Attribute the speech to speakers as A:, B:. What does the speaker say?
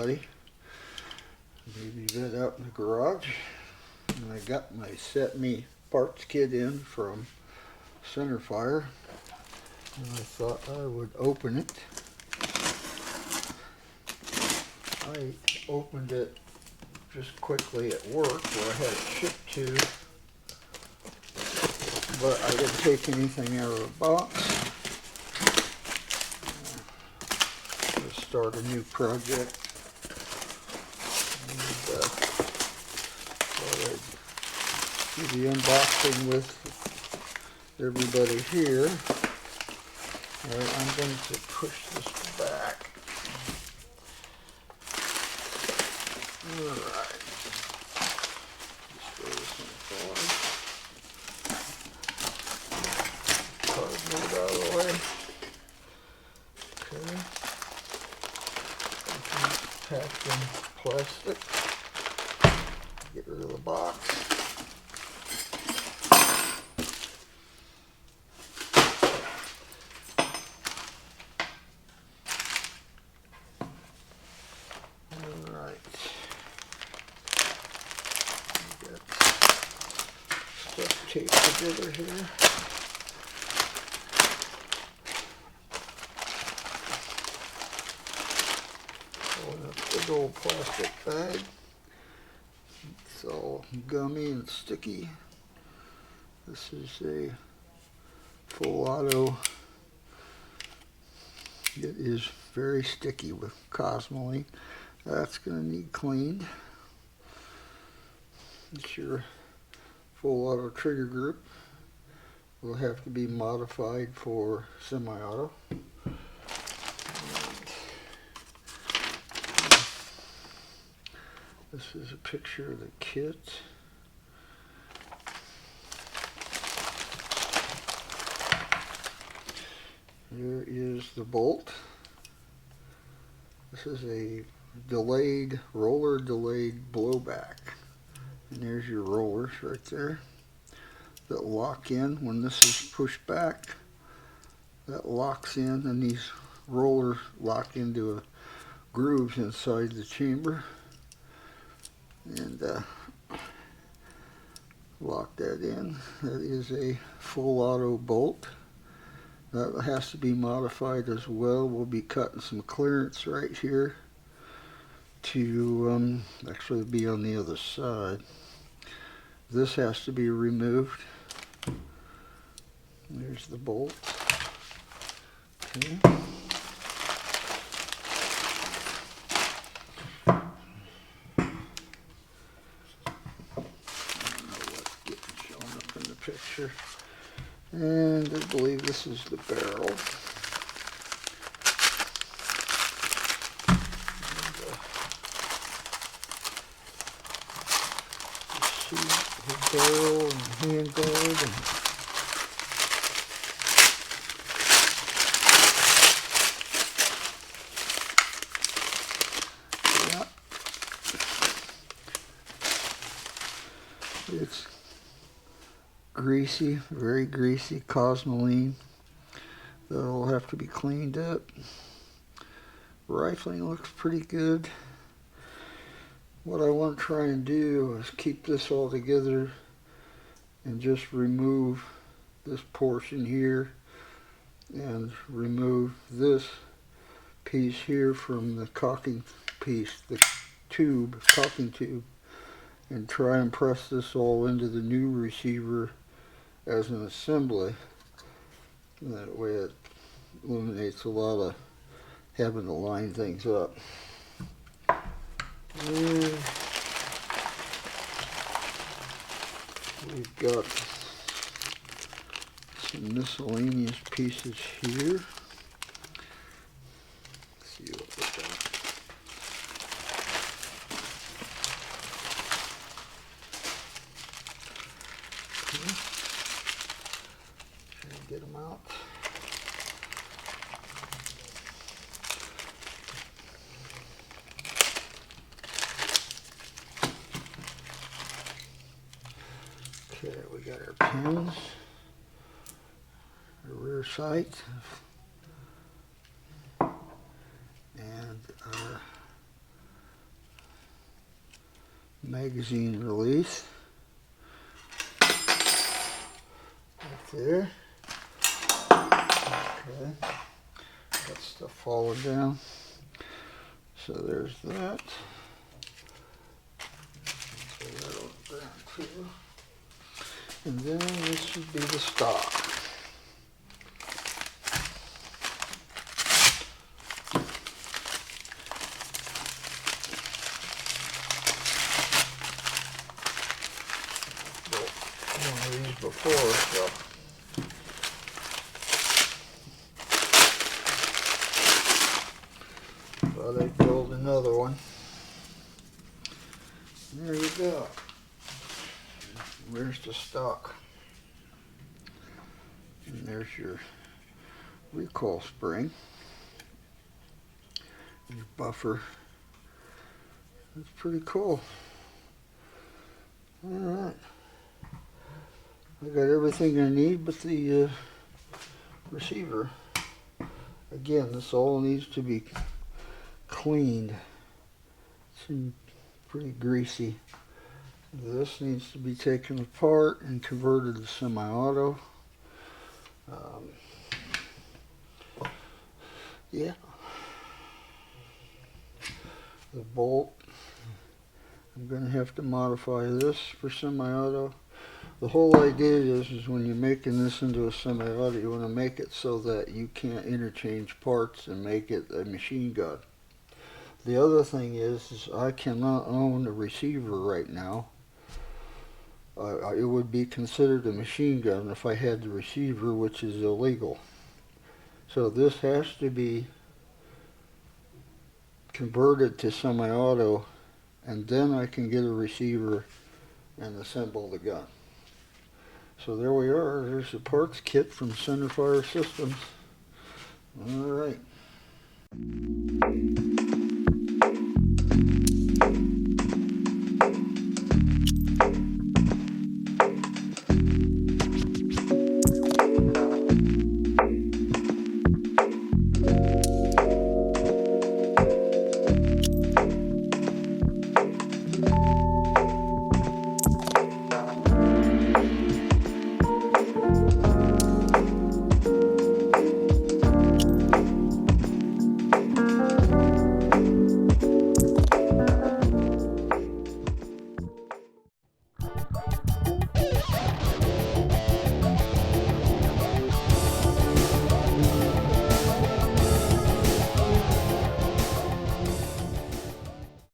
A: everybody. Baby bed out in the garage. And I got my Cetme parts kit in from Centerfire. And I thought I would open it. I opened it just quickly at work where I had it shipped to, but I didn't take anything out of the box. Let's start a new project. And, thought I'd do the unboxing with everybody here. Alright, I'm going to push this back. Alright. Just throw this in the corner. Cardboard out of the way. Okay. Packed in plastic. Get rid of the box. Alright. Got stuff taped together here. In a big old plastic bag. It's all gummy and sticky. This is a full auto. It is very sticky with cosmoline. That's going to need cleaned. It's your full auto trigger group. Will have to be modified for semi-auto. This is a picture of the kit. Here is the bolt. This is a roller delayed blowback. And there's your rollers right there that lock in when this is pushed back. That locks in, and these rollers lock into grooves inside the chamber. And lock that in. That is a full auto bolt. That has to be modified as well. We'll be cutting some clearance right here to actually be on the other side. This has to be removed. There's the bolt. Okay. Picture, and I believe this is the barrel. And, the barrel and handguard. Yeah. It's greasy, very greasy cosmoline. That'll have to be cleaned up. Rifling looks pretty good. What I want to try and do is keep this all together and just remove this portion here and remove this piece here from the cocking piece, the cocking tube, and try and press this all into the new receiver as an assembly. And that way it eliminates a lot of having to line things up. And we've got some miscellaneous pieces here. Let's see what we got. Get them out. Okay, we got our pins, our rear sight, and our magazine release. Right there. Okay. Got stuff falling down. So there's that. So that'll go down too. And then this should be the stock. One of these before, so. Thought I'd build another one. There you go. There's the stock. And there's your recoil spring. Your buffer. That's pretty cool. Alright. I got everything I need but the receiver. Again, this all needs to be cleaned. It's pretty greasy. This needs to be taken apart and converted to semi-auto. Yeah. The bolt, I'm going to have to modify this for semi-auto. The whole idea is when you're making this into a semi-auto, you want to make it so that you can't interchange parts and make it a machine gun. The other thing is I cannot own a receiver right now. It would be considered a machine gun if I had the receiver, which is illegal. So this has to be converted to semi-auto, and then I can get a receiver and assemble the gun. So there we are. There's the parts kit from Centerfire Systems. All right.